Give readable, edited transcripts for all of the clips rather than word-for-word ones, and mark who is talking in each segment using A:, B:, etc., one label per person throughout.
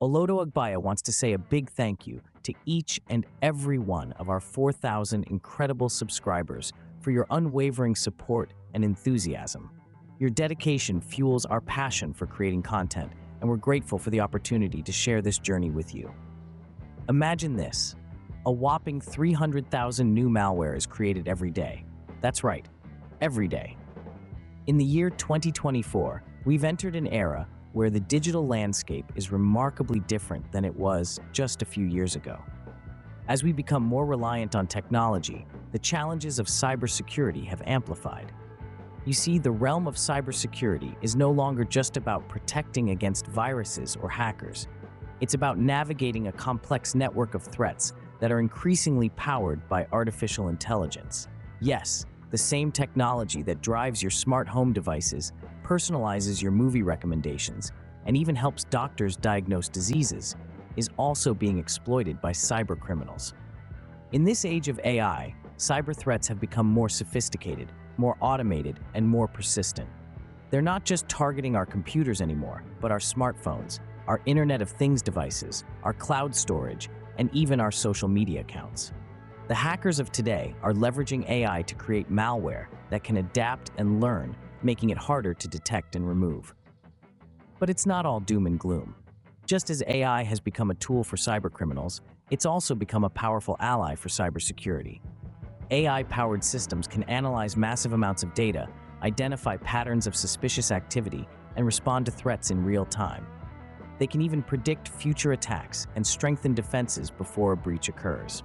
A: Olodo Agbaya wants to say a big thank you to each and every one of our 4,000 incredible subscribers for your unwavering support and enthusiasm. Your dedication fuels our passion for creating content, and we're grateful for the opportunity to share this journey with you. Imagine this: a whopping 300,000 new malware is created every day. That's right, every day. In the year 2024, we've entered an era where the digital landscape is remarkably different than it was just a few years ago. As we become more reliant on technology, the challenges of cybersecurity have amplified. You see, the realm of cybersecurity is no longer just about protecting against viruses or hackers. It's about navigating a complex network of threats that are increasingly powered by artificial intelligence. Yes, the same technology that drives your smart home devices, personalizes your movie recommendations, and even helps doctors diagnose diseases, is also being exploited by cybercriminals. In this age of AI, cyber threats have become more sophisticated, more automated, and more persistent. They're not just targeting our computers anymore, but our smartphones, our Internet of Things devices, our cloud storage, and even our social media accounts. The hackers of today are leveraging AI to create malware that can adapt and learn, making it harder to detect and remove. But it's not all doom and gloom. Just as AI has become a tool for cybercriminals, it's also become a powerful ally for cybersecurity. AI-powered systems can analyze massive amounts of data, identify patterns of suspicious activity, and respond to threats in real time. They can even predict future attacks and strengthen defenses before a breach occurs.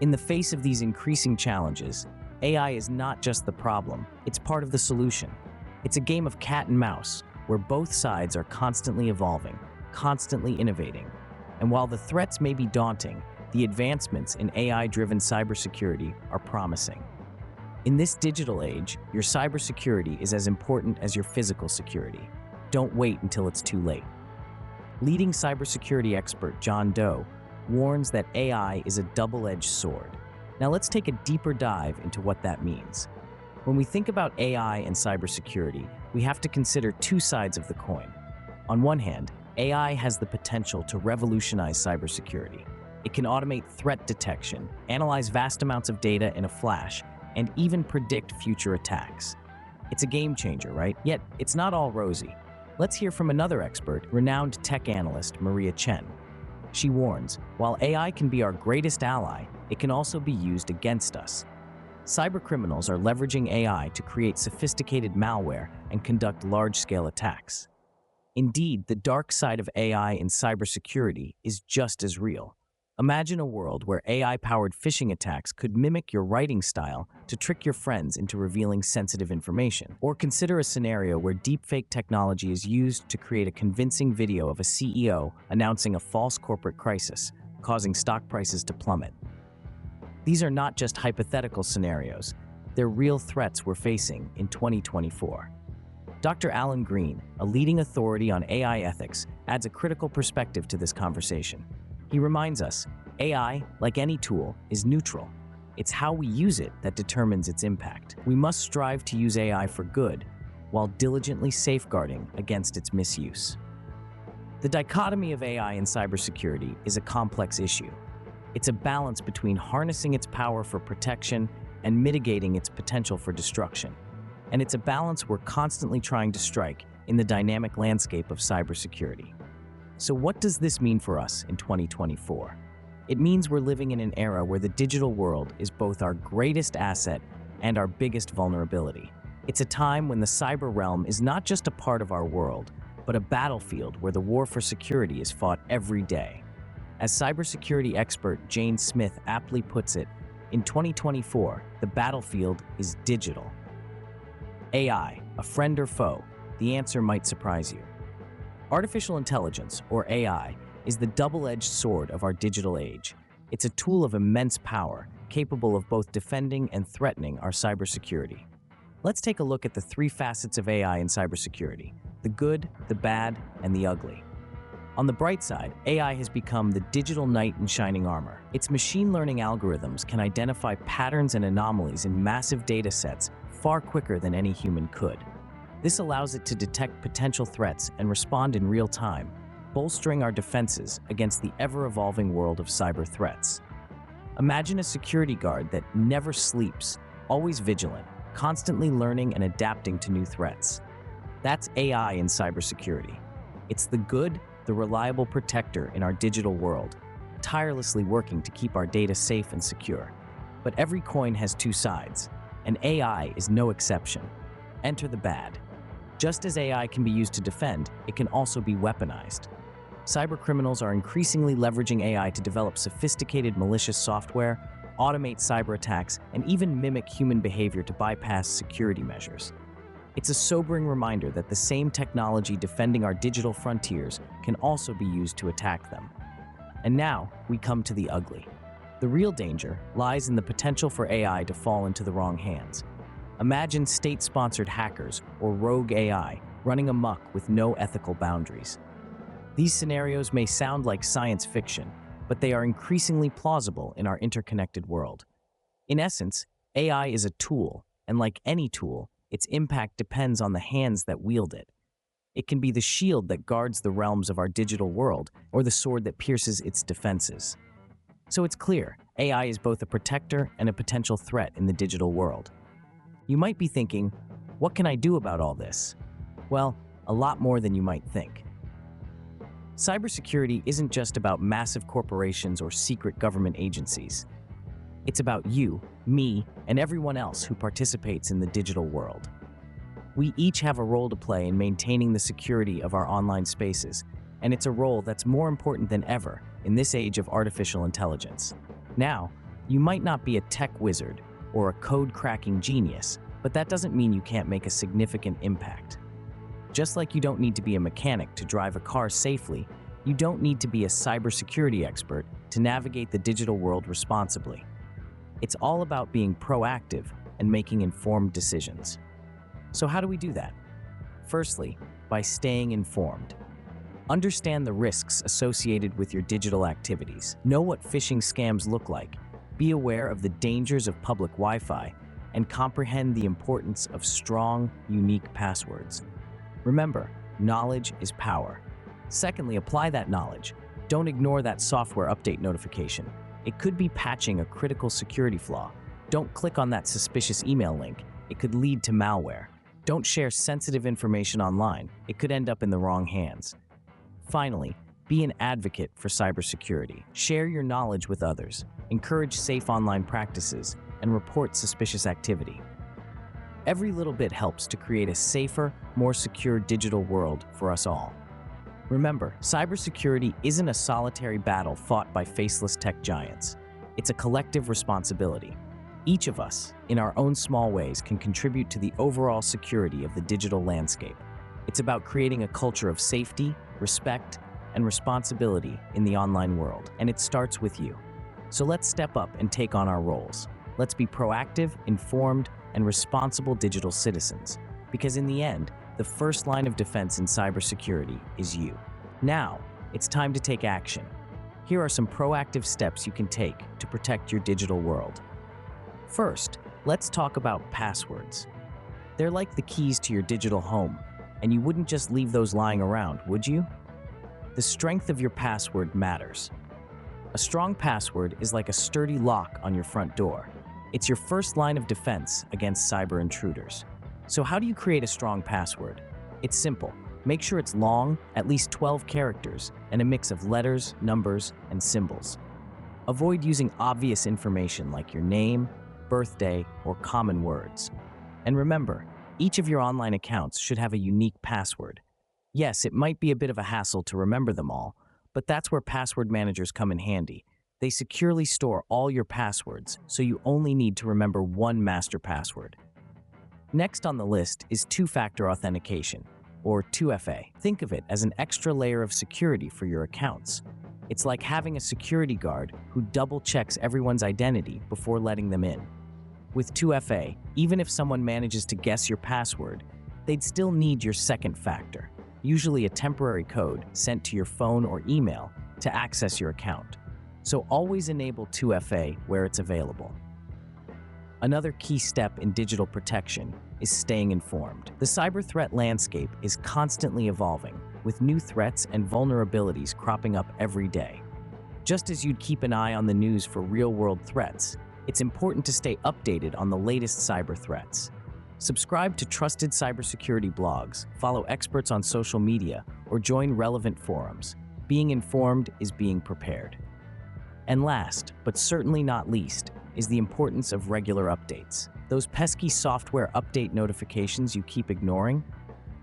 A: In the face of these increasing challenges, AI is not just the problem, it's part of the solution. It's a game of cat and mouse, where both sides are constantly evolving, constantly innovating. And while the threats may be daunting, the advancements in AI-driven cybersecurity are promising. In this digital age, your cybersecurity is as important as your physical security. Don't wait until it's too late. Leading cybersecurity expert John Doe warns that AI is a double-edged sword. Now let's take a deeper dive into what that means. When we think about AI and cybersecurity, we have to consider two sides of the coin. On one hand, AI has the potential to revolutionize cybersecurity. It can automate threat detection, analyze vast amounts of data in a flash, and even predict future attacks. It's a game changer, right? Yet, it's not all rosy. Let's hear from another expert, renowned tech analyst Maria Chen. She warns, while AI can be our greatest ally, it can also be used against us. Cybercriminals are leveraging AI to create sophisticated malware and conduct large-scale attacks. Indeed, the dark side of AI in cybersecurity is just as real. Imagine a world where AI-powered phishing attacks could mimic your writing style to trick your friends into revealing sensitive information. Or consider a scenario where deepfake technology is used to create a convincing video of a CEO announcing a false corporate crisis, causing stock prices to plummet. These are not just hypothetical scenarios, they're real threats we're facing in 2024. Dr. Alan Green, a leading authority on AI ethics, adds a critical perspective to this conversation. He reminds us, AI, like any tool, is neutral. It's how we use it that determines its impact. We must strive to use AI for good, while diligently safeguarding against its misuse. The dichotomy of AI and cybersecurity is a complex issue. It's a balance between harnessing its power for protection and mitigating its potential for destruction. And it's a balance we're constantly trying to strike in the dynamic landscape of cybersecurity. So what does this mean for us in 2024? It means we're living in an era where the digital world is both our greatest asset and our biggest vulnerability. It's a time when the cyber realm is not just a part of our world, but a battlefield where the war for security is fought every day. As cybersecurity expert Jane Smith aptly puts it, in 2024, the battlefield is digital. AI, a friend or foe? The answer might surprise you. Artificial intelligence, or AI, is the double-edged sword of our digital age. It's a tool of immense power, capable of both defending and threatening our cybersecurity. Let's take a look at the three facets of AI in cybersecurity: the good, the bad, and the ugly. On the bright side, AI has become the digital knight in shining armor. Its machine learning algorithms can identify patterns and anomalies in massive data sets far quicker than any human could. This allows it to detect potential threats and respond in real time, bolstering our defenses against the ever-evolving world of cyber threats. Imagine a security guard that never sleeps, always vigilant, constantly learning and adapting to new threats. That's AI in cybersecurity. It's the good, the reliable protector in our digital world, tirelessly working to keep our data safe and secure. But every coin has two sides, and AI is no exception. Enter the bad. Just as AI can be used to defend, it can also be weaponized. Cybercriminals are increasingly leveraging AI to develop sophisticated malicious software, automate cyber attacks, and even mimic human behavior to bypass security measures. It's a sobering reminder that the same technology defending our digital frontiers can also be used to attack them. And now, we come to the ugly. The real danger lies in the potential for AI to fall into the wrong hands. Imagine state-sponsored hackers or rogue AI running amok with no ethical boundaries. These scenarios may sound like science fiction, but they are increasingly plausible in our interconnected world. In essence, AI is a tool, and like any tool, its impact depends on the hands that wield it. It can be the shield that guards the realms of our digital world, or the sword that pierces its defenses. So it's clear, AI is both a protector and a potential threat in the digital world. You might be thinking, what can I do about all this? Well, a lot more than you might think. Cybersecurity isn't just about massive corporations or secret government agencies. It's about you, me, and everyone else who participates in the digital world. We each have a role to play in maintaining the security of our online spaces, and it's a role that's more important than ever in this age of artificial intelligence. Now, you might not be a tech wizard or a code-cracking genius, but that doesn't mean you can't make a significant impact. Just like you don't need to be a mechanic to drive a car safely, you don't need to be a cybersecurity expert to navigate the digital world responsibly. It's all about being proactive and making informed decisions. So how do we do that? Firstly, by staying informed. Understand the risks associated with your digital activities. Know what phishing scams look like. Be aware of the dangers of public Wi-Fi, and comprehend the importance of strong, unique passwords. Remember, knowledge is power. Secondly, apply that knowledge. Don't ignore that software update notification. It could be patching a critical security flaw. Don't click on that suspicious email link. It could lead to malware. Don't share sensitive information online. It could end up in the wrong hands. Finally, be an advocate for cybersecurity. Share your knowledge with others. Encourage safe online practices and report suspicious activity. Every little bit helps to create a safer, more secure digital world for us all. Remember, cybersecurity isn't a solitary battle fought by faceless tech giants. It's a collective responsibility. Each of us, in our own small ways, can contribute to the overall security of the digital landscape. It's about creating a culture of safety, respect, and responsibility in the online world, and it starts with you. So let's step up and take on our roles. Let's be proactive, informed, and responsible digital citizens, because in the end, the first line of defense in cybersecurity is you. Now, it's time to take action. Here are some proactive steps you can take to protect your digital world. First, let's talk about passwords. They're like the keys to your digital home, and you wouldn't just leave those lying around, would you? The strength of your password matters. A strong password is like a sturdy lock on your front door. It's your first line of defense against cyber intruders. So how do you create a strong password? It's simple. Make sure it's long, at least 12 characters, and a mix of letters, numbers, and symbols. Avoid using obvious information like your name, birthday, or common words. And remember, each of your online accounts should have a unique password. Yes, it might be a bit of a hassle to remember them all, but that's where password managers come in handy. They securely store all your passwords, so you only need to remember one master password. Next on the list is two-factor authentication, or 2FA. Think of it as an extra layer of security for your accounts. It's like having a security guard who double-checks everyone's identity before letting them in. With 2FA, even if someone manages to guess your password, they'd still need your second factor, usually a temporary code sent to your phone or email to access your account. So always enable 2FA where it's available. Another key step in digital protection is staying informed. The cyber threat landscape is constantly evolving, with new threats and vulnerabilities cropping up every day. Just as you'd keep an eye on the news for real-world threats, it's important to stay updated on the latest cyber threats. Subscribe to trusted cybersecurity blogs, follow experts on social media, or join relevant forums. Being informed is being prepared. And last, but certainly not least, is the importance of regular updates. Those pesky software update notifications you keep ignoring,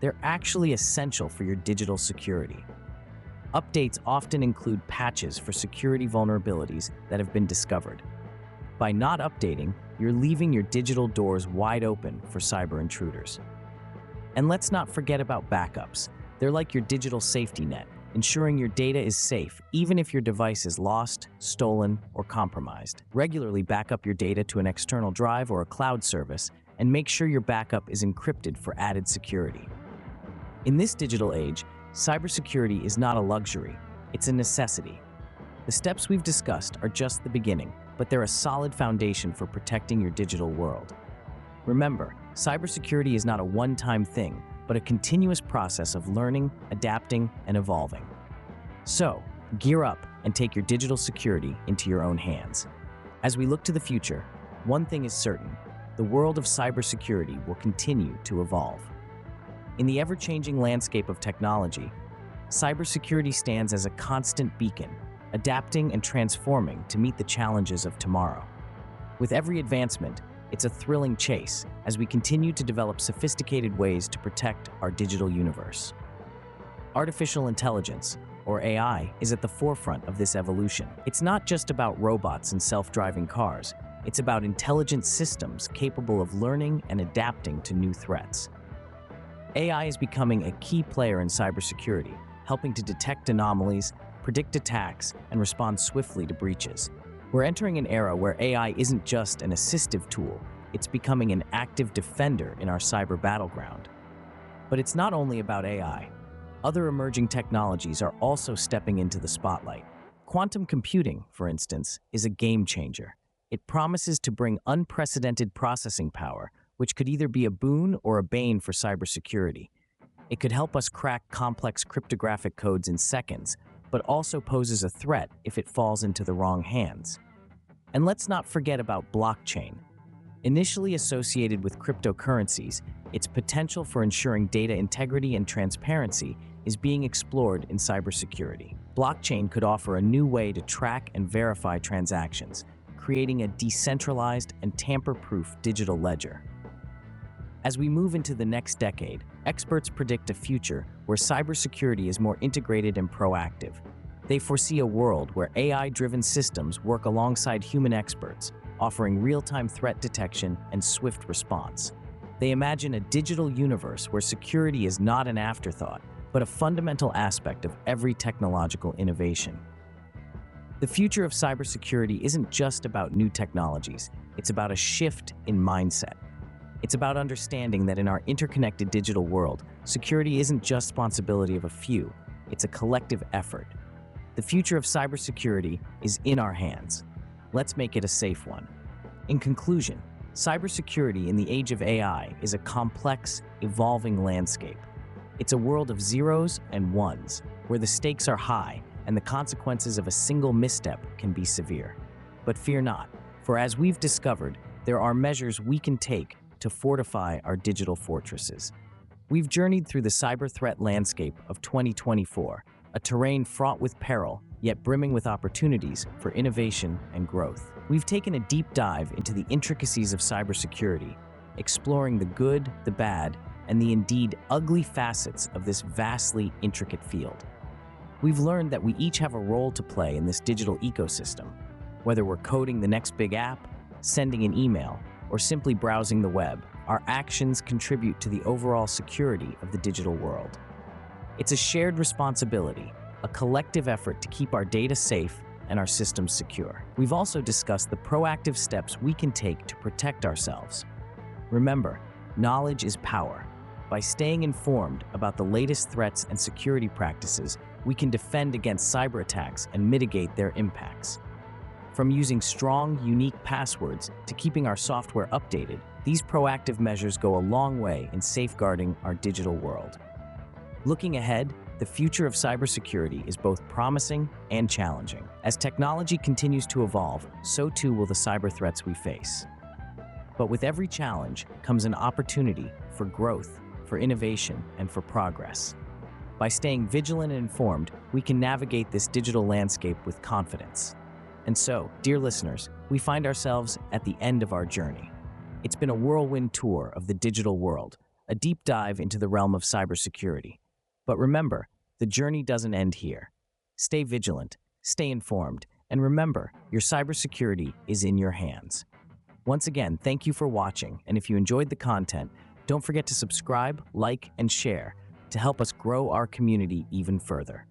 A: they're actually essential for your digital security. Updates often include patches for security vulnerabilities that have been discovered. By not updating, you're leaving your digital doors wide open for cyber intruders. And let's not forget about backups. They're like your digital safety net, ensuring your data is safe even if your device is lost, stolen, or compromised. Regularly back up your data to an external drive or a cloud service, and make sure your backup is encrypted for added security. In this digital age, cybersecurity is not a luxury, it's a necessity. The steps we've discussed are just the beginning, but they're a solid foundation for protecting your digital world. Remember, cybersecurity is not a one-time thing, but a continuous process of learning, adapting, and evolving. So, gear up and take your digital security into your own hands. As we look to the future, one thing is certain: the world of cybersecurity will continue to evolve. In the ever-changing landscape of technology, cybersecurity stands as a constant beacon, adapting and transforming to meet the challenges of tomorrow. With every advancement, it's a thrilling chase as we continue to develop sophisticated ways to protect our digital universe. Artificial intelligence, or AI, is at the forefront of this evolution. It's not just about robots and self-driving cars, it's about intelligent systems capable of learning and adapting to new threats. AI is becoming a key player in cybersecurity, helping to detect anomalies, predict attacks, and respond swiftly to breaches. We're entering an era where AI isn't just an assistive tool, it's becoming an active defender in our cyber battleground. But it's not only about AI. Other emerging technologies are also stepping into the spotlight. Quantum computing, for instance, is a game changer. It promises to bring unprecedented processing power, which could either be a boon or a bane for cybersecurity. It could help us crack complex cryptographic codes in seconds, but also poses a threat if it falls into the wrong hands. And let's not forget about blockchain. Initially associated with cryptocurrencies, its potential for ensuring data integrity and transparency is being explored in cybersecurity. Blockchain could offer a new way to track and verify transactions, creating a decentralized and tamper-proof digital ledger. As we move into the next decade, experts predict a future where cybersecurity is more integrated and proactive. They foresee a world where AI-driven systems work alongside human experts, offering real-time threat detection and swift response. They imagine a digital universe where security is not an afterthought, but a fundamental aspect of every technological innovation. The future of cybersecurity isn't just about new technologies, it's about a shift in mindset. It's about understanding that in our interconnected digital world, security isn't just responsibility of a few, it's a collective effort. The future of cybersecurity is in our hands. Let's make it a safe one. In conclusion, cybersecurity in the age of AI is a complex, evolving landscape. It's a world of zeros and ones, where the stakes are high and the consequences of a single misstep can be severe. But fear not, for as we've discovered, there are measures we can take to fortify our digital fortresses. We've journeyed through the cyber threat landscape of 2024, a terrain fraught with peril, yet brimming with opportunities for innovation and growth. We've taken a deep dive into the intricacies of cybersecurity, exploring the good, the bad, and the indeed ugly facets of this vastly intricate field. We've learned that we each have a role to play in this digital ecosystem, whether we're coding the next big app, sending an email, or simply browsing the web. Our actions contribute to the overall security of the digital world. It's a shared responsibility, a collective effort to keep our data safe and our systems secure. We've also discussed the proactive steps we can take to protect ourselves. Remember, knowledge is power. By staying informed about the latest threats and security practices, we can defend against cyber attacks and mitigate their impacts. From using strong, unique passwords to keeping our software updated, these proactive measures go a long way in safeguarding our digital world. Looking ahead, the future of cybersecurity is both promising and challenging. As technology continues to evolve, so too will the cyber threats we face. But with every challenge comes an opportunity for growth, for innovation, and for progress. By staying vigilant and informed, we can navigate this digital landscape with confidence. And so, dear listeners, we find ourselves at the end of our journey. It's been a whirlwind tour of the digital world, a deep dive into the realm of cybersecurity. But remember, the journey doesn't end here. Stay vigilant, stay informed, and remember, your cybersecurity is in your hands. Once again, thank you for watching, and if you enjoyed the content, don't forget to subscribe, like, and share to help us grow our community even further.